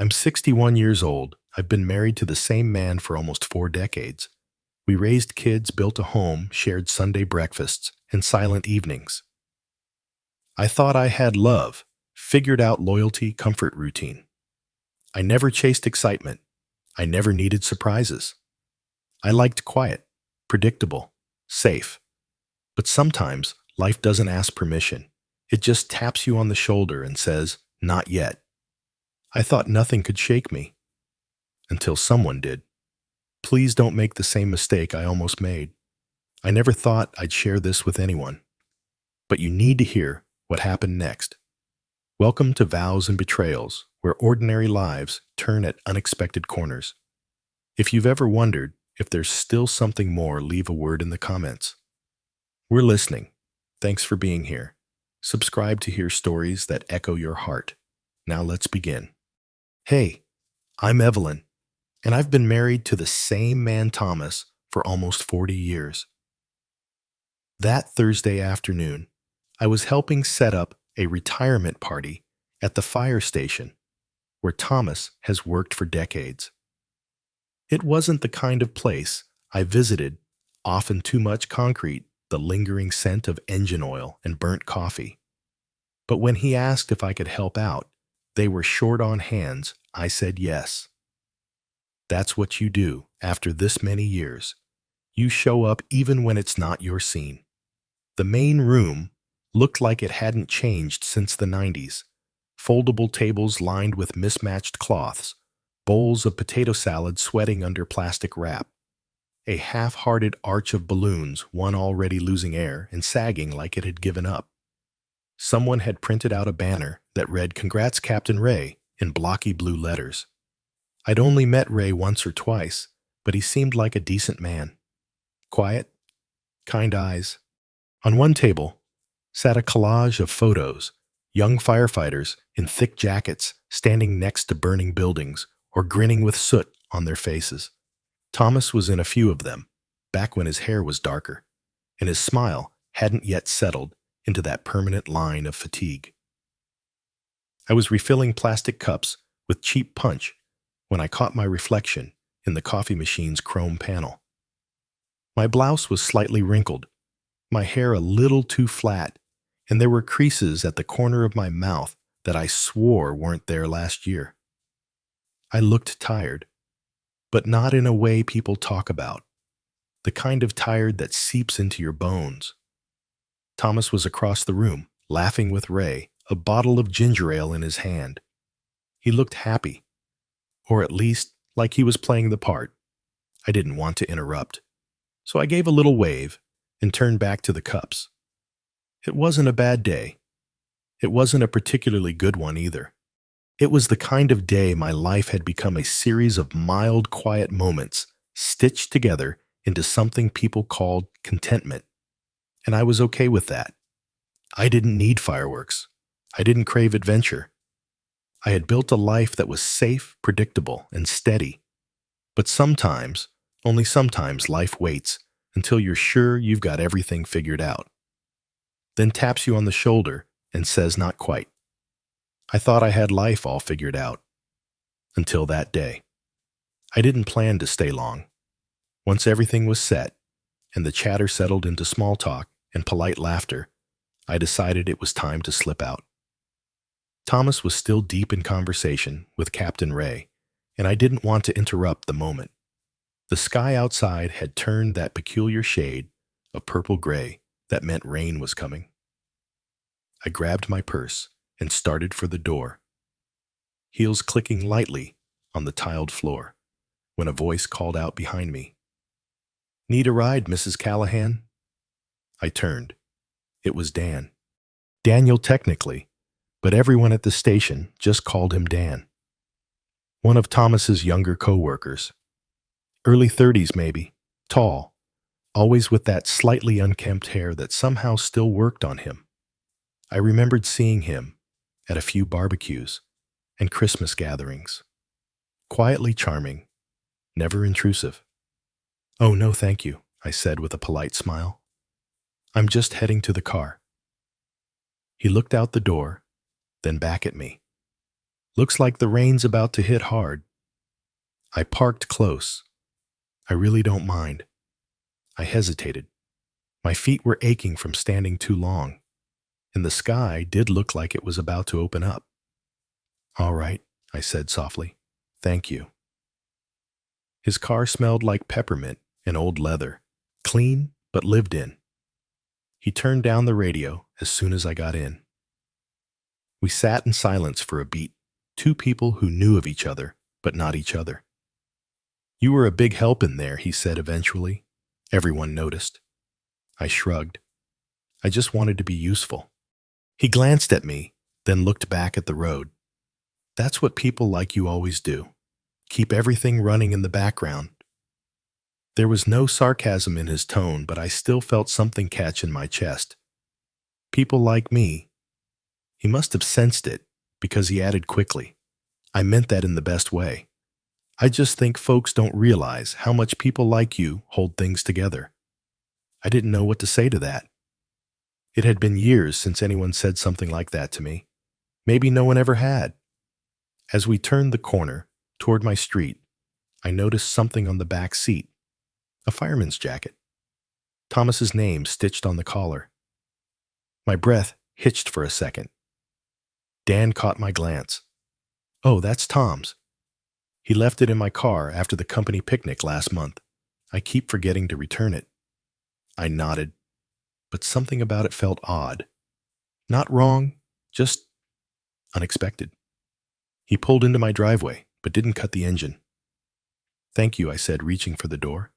I'm 61 years old. I've been married to the same man for almost 4 decades. We raised kids, built a home, shared Sunday breakfasts, and silent evenings. I thought I had love, figured out loyalty, comfort routine. I never chased excitement. I never needed surprises. I liked quiet, predictable, safe. But sometimes life doesn't ask permission. It just taps you on the shoulder and says, "Not yet." I thought nothing could shake me until someone did. Please don't make the same mistake I almost made. I never thought I'd share this with anyone. But you need to hear what happened next. Welcome to Vows and Betrayals, where ordinary lives turn at unexpected corners. If you've ever wondered if there's still something more, leave a word in the comments. We're listening. Thanks for being here. Subscribe to hear stories that echo your heart. Now let's begin. Hey, I'm Evelyn, and I've been married to the same man, Thomas, for almost 40 years. That Thursday afternoon, I was helping set up a retirement party at the fire station where Thomas has worked for decades. It wasn't the kind of place I visited, often too much concrete, the lingering scent of engine oil and burnt coffee. But when he asked if I could help out, they were short on hands. I said yes. That's what you do after this many years. You show up even when it's not your scene. The main room looked like it hadn't changed since the 90s. Foldable tables lined with mismatched cloths, bowls of potato salad sweating under plastic wrap, a half-hearted arch of balloons, one already losing air and sagging like it had given up. Someone had printed out a banner that read, "Congrats, Captain Ray," in blocky blue letters. I'd only met Ray once or twice, but he seemed like a decent man. Quiet, kind eyes. On one table sat a collage of photos, young firefighters in thick jackets standing next to burning buildings or grinning with soot on their faces. Thomas was in a few of them, back when his hair was darker, and his smile hadn't yet settled into that permanent line of fatigue. I was refilling plastic cups with cheap punch when I caught my reflection in the coffee machine's chrome panel. My blouse was slightly wrinkled, my hair a little too flat, and there were creases at the corner of my mouth that I swore weren't there last year. I looked tired, but not in a way people talk about, the kind of tired that seeps into your bones. Thomas was across the room, laughing with Ray, a bottle of ginger ale in his hand. He looked happy, or at least like he was playing the part. I didn't want to interrupt, so I gave a little wave and turned back to the cups. It wasn't a bad day. It wasn't a particularly good one either. It was the kind of day my life had become a series of mild, quiet moments stitched together into something people called contentment. And I was okay with that. I didn't need fireworks. I didn't crave adventure. I had built a life that was safe, predictable, and steady. But sometimes, only sometimes, life waits until you're sure you've got everything figured out. Then taps you on the shoulder and says, "Not quite." I thought I had life all figured out. Until that day. I didn't plan to stay long. Once everything was set, and the chatter settled into small talk and polite laughter, I decided it was time to slip out. Thomas was still deep in conversation with Captain Ray, and I didn't want to interrupt the moment. The sky outside had turned that peculiar shade of purple-gray that meant rain was coming. I grabbed my purse and started for the door, heels clicking lightly on the tiled floor, when a voice called out behind me, "Need a ride, Mrs. Callahan?" I turned. It was Dan. Daniel technically, but everyone at the station just called him Dan. One of Thomas's younger co-workers. Early 30s maybe, tall, always with that slightly unkempt hair that somehow still worked on him. I remembered seeing him at a few barbecues and Christmas gatherings. Quietly charming, never intrusive. "Oh, no, thank you," I said with a polite smile. "I'm just heading to the car." He looked out the door, then back at me. Looks like the rain's about to hit hard. I parked close. I really don't mind. I hesitated. My feet were aching from standing too long, and the sky did look like it was about to open up. All right, I said softly. Thank you. His car smelled like peppermint and old leather, clean but lived in. He turned down the radio as soon as I got in. We sat in silence for a beat, two people who knew of each other, but not each other. You were a big help in there, he said eventually. Everyone noticed. I shrugged. I just wanted to be useful. He glanced at me, then looked back at the road. That's what people like you always do. Keep everything running in the background. There was no sarcasm in his tone, but I still felt something catch in my chest. People like me. He must have sensed it, because he added quickly. I meant that in the best way. I just think folks don't realize how much people like you hold things together. I didn't know what to say to that. It had been years since anyone said something like that to me. Maybe no one ever had. As we turned the corner toward my street, I noticed something on the back seat. A fireman's jacket. Thomas's name stitched on the collar. My breath hitched for a second. Dan caught my glance. Oh, that's Tom's. He left it in my car after the company picnic last month. I keep forgetting to return it. I nodded, but something about it felt odd. Not wrong, just unexpected. He pulled into my driveway, but didn't cut the engine. Thank you, I said, reaching for the door.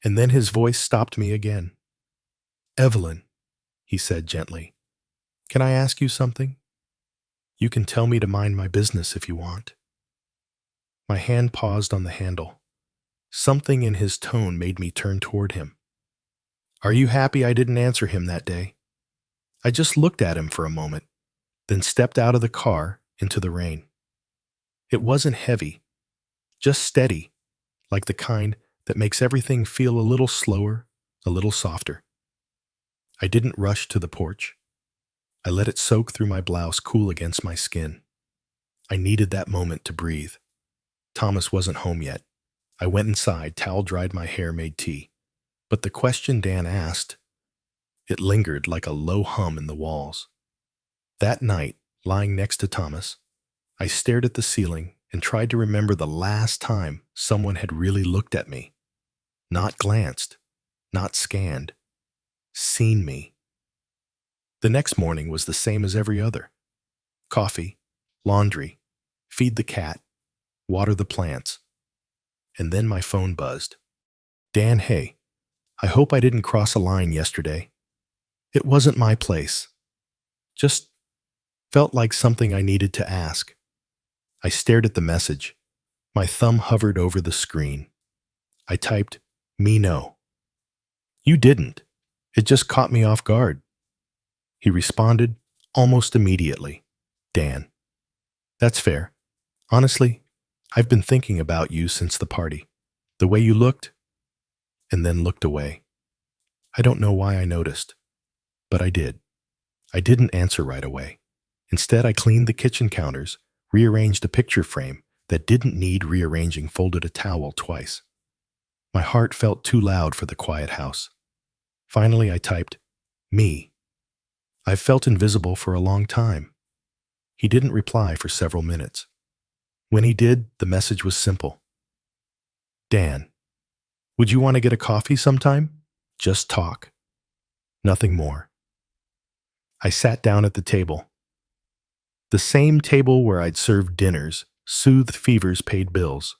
And then his voice stopped me again. Evelyn, he said gently, can I ask you something? You can tell me to mind my business if you want. My hand paused on the handle. Something in his tone made me turn toward him. Are you happy I didn't answer him that day? I just looked at him for a moment, then stepped out of the car into the rain. It wasn't heavy, just steady, like the kind that makes everything feel a little slower, a little softer. I didn't rush to the porch. I let it soak through my blouse, cool against my skin. I needed that moment to breathe. Thomas wasn't home yet. I went inside, towel-dried my hair, made tea. But the question Dan asked, it lingered like a low hum in the walls. That night, lying next to Thomas, I stared at the ceiling and tried to remember the last time someone had really looked at me. Not glanced, not scanned, seen me. The next morning was the same as every other. Coffee, laundry, feed the cat, water the plants. And then my phone buzzed. Dan, hey, I hope I didn't cross a line yesterday. It wasn't my place. Just felt like something I needed to ask. I stared at the message. My thumb hovered over the screen. I typed, me no. You didn't. It just caught me off guard. He responded almost immediately. Dan. That's fair. Honestly, I've been thinking about you since the party. The way you looked, and then looked away. I don't know why I noticed, but I did. I didn't answer right away. Instead, I cleaned the kitchen counters, rearranged a picture frame that didn't need rearranging, folded a towel twice. My heart felt too loud for the quiet house. Finally, I typed, me. I've felt invisible for a long time. He didn't reply for several minutes. When he did, the message was simple. Dan, would you want to get a coffee sometime? Just talk. Nothing more. I sat down at the table. The same table where I'd served dinners, soothed fevers, paid bills.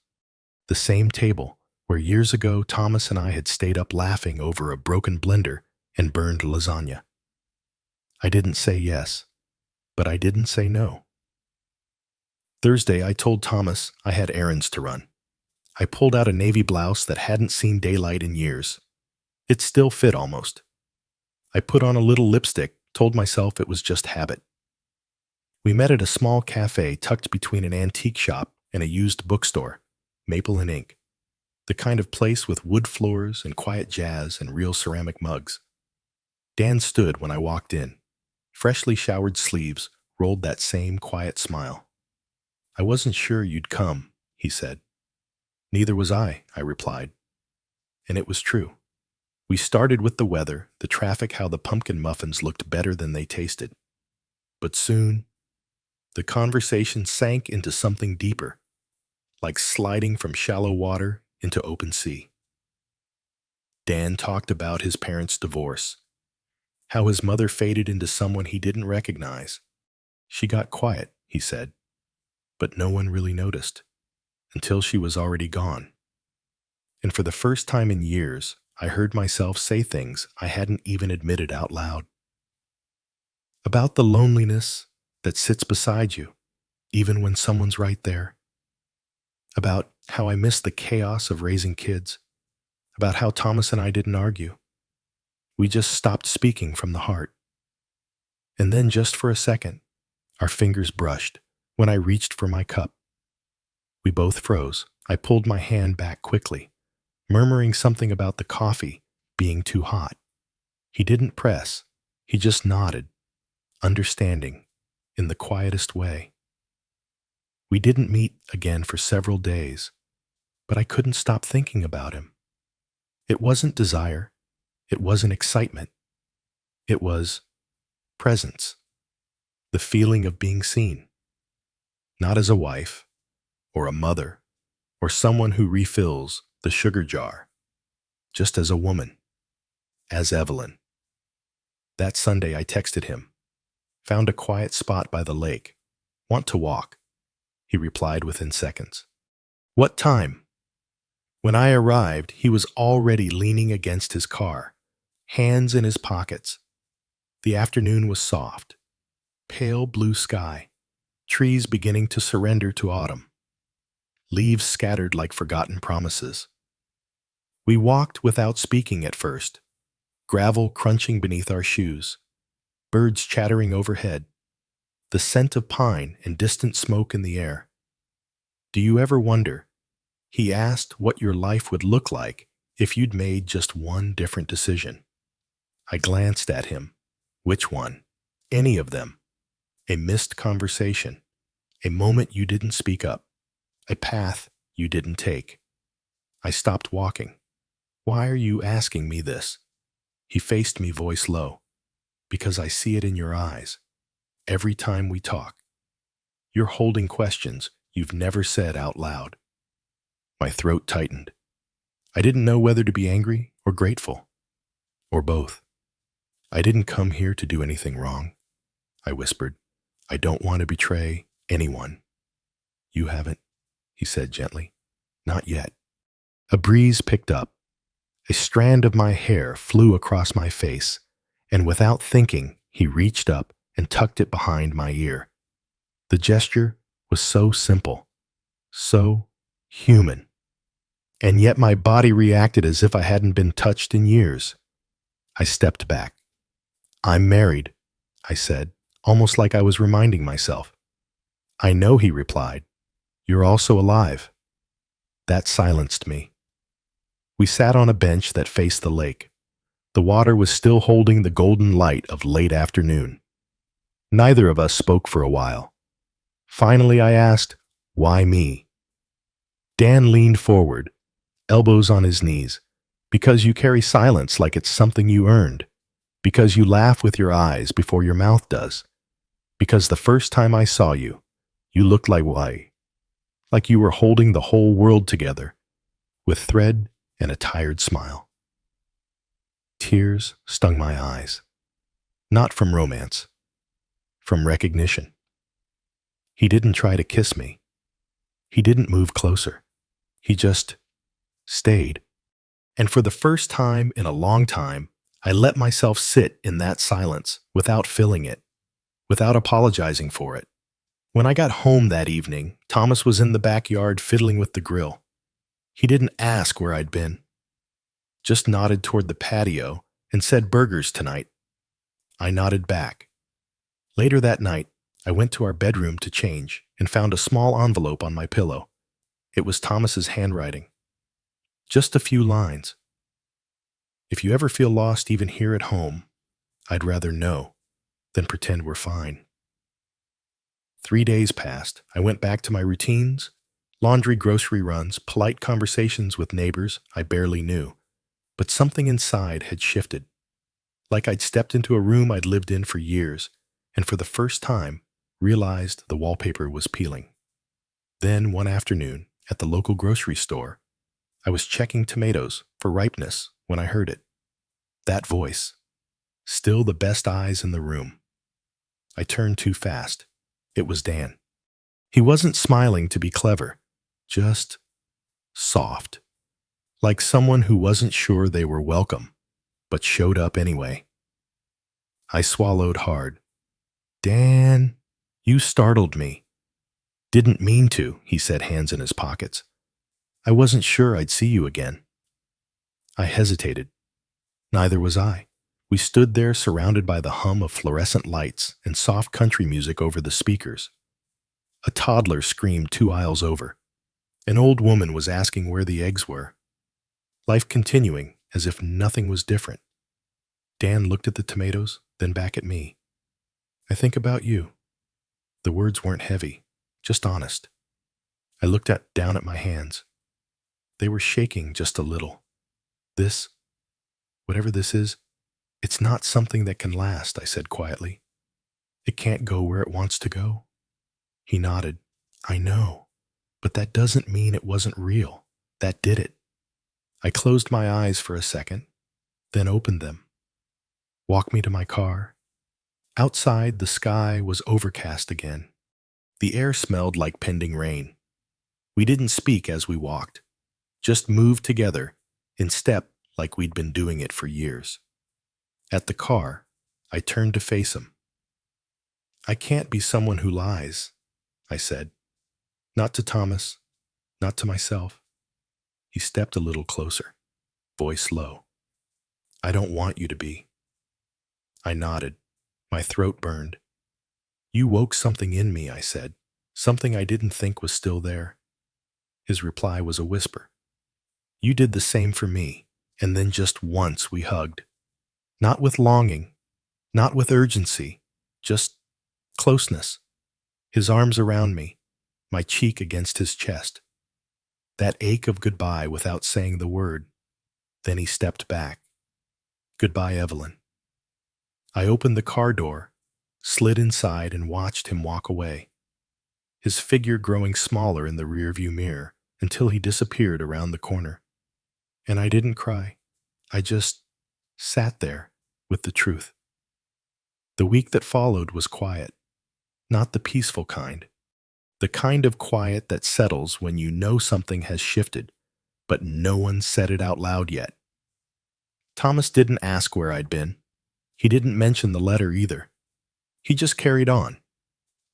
The same table where years ago Thomas and I had stayed up laughing over a broken blender and burned lasagna. I didn't say yes, but I didn't say no. Thursday, I told Thomas I had errands to run. I pulled out a navy blouse that hadn't seen daylight in years. It still fit almost. I put on a little lipstick, told myself it was just habit. We met at a small cafe tucked between an antique shop and a used bookstore, Maple and Ink, the kind of place with wood floors and quiet jazz and real ceramic mugs. Dan stood when I walked in. Freshly showered sleeves rolled that same quiet smile. I wasn't sure you'd come, he said. Neither was I replied. And it was true. We started with the weather, the traffic, how the pumpkin muffins looked better than they tasted. But soon, the conversation sank into something deeper, like sliding from shallow water into open sea. Dan talked about his parents' divorce, how his mother faded into someone he didn't recognize. She got quiet, he said, but no one really noticed until she was already gone. And for the first time in years, I heard myself say things I hadn't even admitted out loud. About the loneliness that sits beside you, even when someone's right there. About how I missed the chaos of raising kids. About how Thomas and I didn't argue. We just stopped speaking from the heart. And then just for a second, our fingers brushed when I reached for my cup. We both froze. I pulled my hand back quickly, murmuring something about the coffee being too hot. He didn't press. He just nodded, understanding, in the quietest way. We didn't meet again for several days, but I couldn't stop thinking about him. It wasn't desire. It wasn't excitement. It was presence. The feeling of being seen. Not as a wife, or a mother, or someone who refills the sugar jar. Just as a woman. As Evelyn. That Sunday I texted him. Found a quiet spot by the lake. Want to walk? He replied within seconds. What time? When I arrived, he was already leaning against his car, hands in his pockets. The afternoon was soft. Pale blue sky. Trees beginning to surrender to autumn. Leaves scattered like forgotten promises. We walked without speaking at first. Gravel crunching beneath our shoes. Birds chattering overhead. The scent of pine and distant smoke in the air. Do you ever wonder, he asked, what your life would look like if you'd made just one different decision? I glanced at him. Which one? Any of them. A missed conversation. A moment you didn't speak up. A path you didn't take. I stopped walking. Why are you asking me this? He faced me, voice low. Because I see it in your eyes. Every time we talk. You're holding questions you've never said out loud. My throat tightened. I didn't know whether to be angry or grateful. Or both. I didn't come here to do anything wrong. I whispered. I don't want to betray anyone. You haven't, he said gently. Not yet. A breeze picked up. A strand of my hair flew across my face, and without thinking, he reached up and tucked it behind my ear. The gesture was so simple, so human. And yet my body reacted as if I hadn't been touched in years. I stepped back. I'm married, I said, almost like I was reminding myself. I know, he replied. You're also alive. That silenced me. We sat on a bench that faced the lake. The water was still holding the golden light of late afternoon. Neither of us spoke for a while. Finally, I asked, why me? Dan leaned forward, elbows on his knees. Because you carry silence like it's something you earned. Because you laugh with your eyes before your mouth does. Because the first time I saw you, you looked like why? Like you were holding the whole world together, with thread and a tired smile. Tears stung my eyes. Not from romance, from recognition. He didn't try to kiss me. He didn't move closer. He just stayed. And for the first time in a long time, I let myself sit in that silence without filling it, without apologizing for it. When I got home that evening, Thomas was in the backyard fiddling with the grill. He didn't ask where I'd been, just nodded toward the patio and said burgers tonight. I nodded back. Later that night, I went to our bedroom to change and found a small envelope on my pillow. It was Thomas's handwriting. Just a few lines. If you ever feel lost even here at home, I'd rather know than pretend we're fine. 3 days passed. I went back to my routines, laundry, grocery runs, polite conversations with neighbors I barely knew. But something inside had shifted, like I'd stepped into a room I'd lived in for years, and for the first time, realized the wallpaper was peeling. Then, one afternoon, at the local grocery store, I was checking tomatoes for ripeness when I heard it. That voice. Still the best eyes in the room. I turned too fast. It was Dan. He wasn't smiling to be clever, just soft, like someone who wasn't sure they were welcome, but showed up anyway. I swallowed hard. Dan, you startled me. Didn't mean to, he said, hands in his pockets. I wasn't sure I'd see you again. I hesitated. Neither was I. We stood there surrounded by the hum of fluorescent lights and soft country music over the speakers. A toddler screamed 2 aisles over. An old woman was asking where the eggs were. Life continuing as if nothing was different. Dan looked at the tomatoes, then back at me. I think about you. The words weren't heavy, just honest. I looked down at my hands. They were shaking just a little. This, whatever this is, it's not something that can last, I said quietly. It can't go where it wants to go. He nodded. I know, but that doesn't mean it wasn't real. That did it. I closed my eyes for a second, then opened them. Walked me to my car. Outside, the sky was overcast again. The air smelled like pending rain. We didn't speak as we walked, just moved together, in step like we'd been doing it for years. At the car, I turned to face him. I can't be someone who lies, I said. Not to Thomas, not to myself. He stepped a little closer, voice low. I don't want you to be. I nodded. My throat burned. You woke something in me, I said, something I didn't think was still there. His reply was a whisper. You did the same for me, and then just once we hugged. Not with longing, not with urgency, just closeness. His arms around me, my cheek against his chest. That ache of goodbye without saying the word. Then he stepped back. Goodbye, Evelyn. I opened the car door, slid inside, and watched him walk away, his figure growing smaller in the rearview mirror until he disappeared around the corner. And I didn't cry. I just sat there with the truth. The week that followed was quiet, not the peaceful kind. The kind of quiet that settles when you know something has shifted, but no one said it out loud yet. Thomas didn't ask where I'd been. He didn't mention the letter either. He just carried on.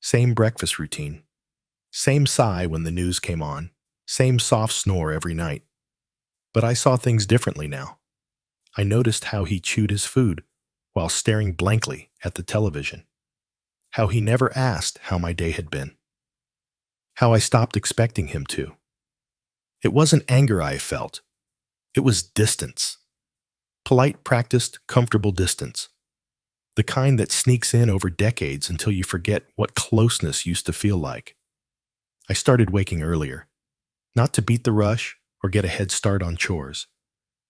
Same breakfast routine. Same sigh when the news came on. Same soft snore every night. But I saw things differently now. I noticed how he chewed his food while staring blankly at the television. How he never asked how my day had been. How I stopped expecting him to. It wasn't anger I felt. It was distance. Polite, practiced, comfortable distance. The kind that sneaks in over decades until you forget what closeness used to feel like. I started waking earlier. Not to beat the rush or get a head start on chores.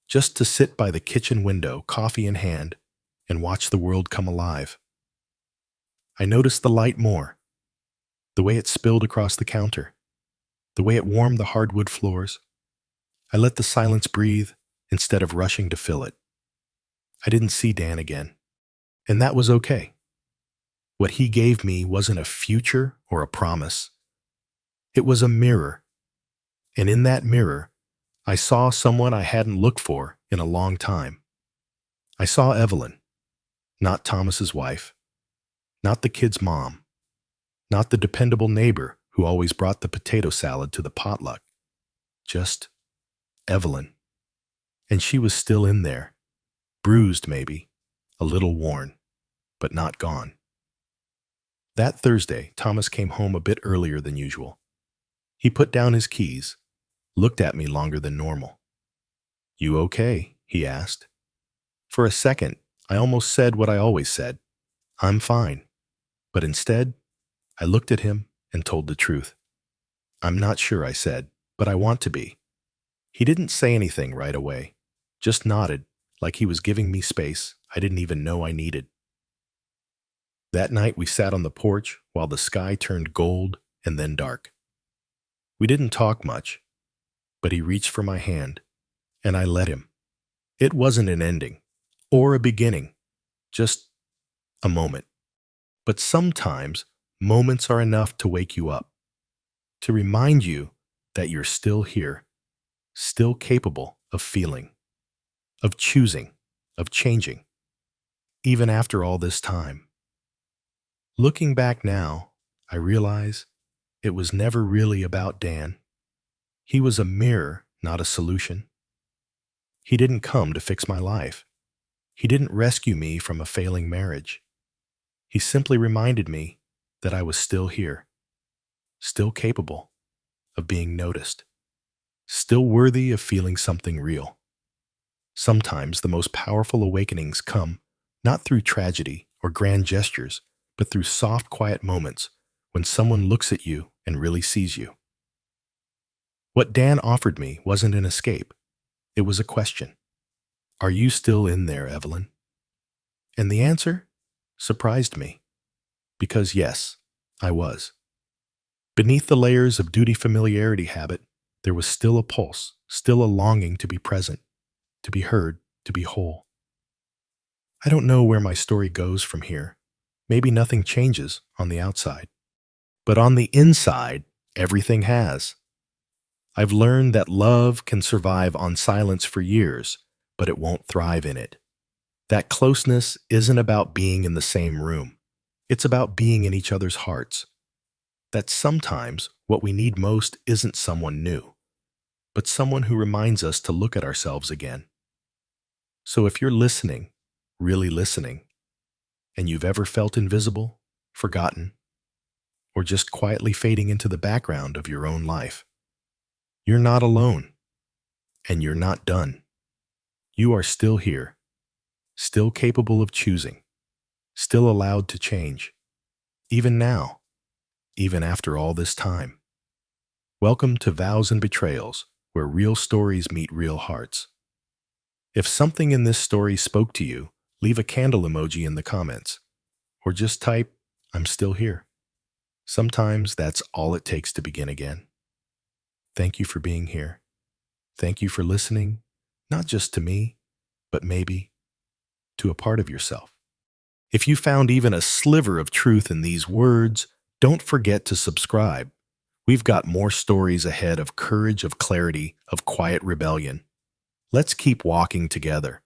Just to sit by the kitchen window, coffee in hand, and watch the world come alive. I noticed the light more. The way it spilled across the counter. The way it warmed the hardwood floors. I let the silence breathe instead of rushing to fill it. I didn't see Dan again. And that was okay. What he gave me wasn't a future or a promise. It was a mirror. And in that mirror, I saw someone I hadn't looked for in a long time. I saw Evelyn, not Thomas's wife, not the kid's mom, not the dependable neighbor who always brought the potato salad to the potluck. Just Evelyn. And she was still in there, bruised maybe, a little worn, but not gone. That Thursday, Thomas came home a bit earlier than usual. He put down his keys, looked at me longer than normal. "You okay?" he asked. For a second, I almost said what I always said. "I'm fine." But instead, I looked at him and told the truth. "I'm not sure," I said, "but I want to be." He didn't say anything right away, just nodded, like he was giving me space I didn't even know I needed. That night we sat on the porch while the sky turned gold and then dark. We didn't talk much, but he reached for my hand, and I let him. It wasn't an ending or a beginning, just a moment. But sometimes moments are enough to wake you up, to remind you that you're still here, still capable of feeling, of choosing, of changing, even after all this time. Looking back now, I realize it was never really about Dan. He was a mirror, not a solution. He didn't come to fix my life. He didn't rescue me from a failing marriage. He simply reminded me that I was still here, still capable of being noticed, still worthy of feeling something real. Sometimes the most powerful awakenings come not through tragedy or grand gestures, but through soft, quiet moments when someone looks at you and really sees you. What Dan offered me wasn't an escape. It was a question. Are you still in there, Evelyn? And the answer surprised me. Because yes, I was. Beneath the layers of duty familiarity habit, there was still a pulse, still a longing to be present, to be heard, to be whole. I don't know where my story goes from here. Maybe nothing changes on the outside. But on the inside, everything has. I've learned that love can survive on silence for years, but it won't thrive in it. That closeness isn't about being in the same room. It's about being in each other's hearts. That sometimes what we need most isn't someone new, but someone who reminds us to look at ourselves again. So if you're listening, really listening, and you've ever felt invisible, forgotten, or just quietly fading into the background of your own life, you're not alone, and you're not done. You are still here, still capable of choosing, still allowed to change, even now, even after all this time. Welcome to Vows and Betrayals, where real stories meet real hearts. If something in this story spoke to you, leave a candle emoji in the comments, or just type, "I'm still here." Sometimes that's all it takes to begin again. Thank you for being here. Thank you for listening, not just to me, but maybe to a part of yourself. If you found even a sliver of truth in these words, don't forget to subscribe. We've got more stories ahead of courage, of clarity, of quiet rebellion. Let's keep walking together.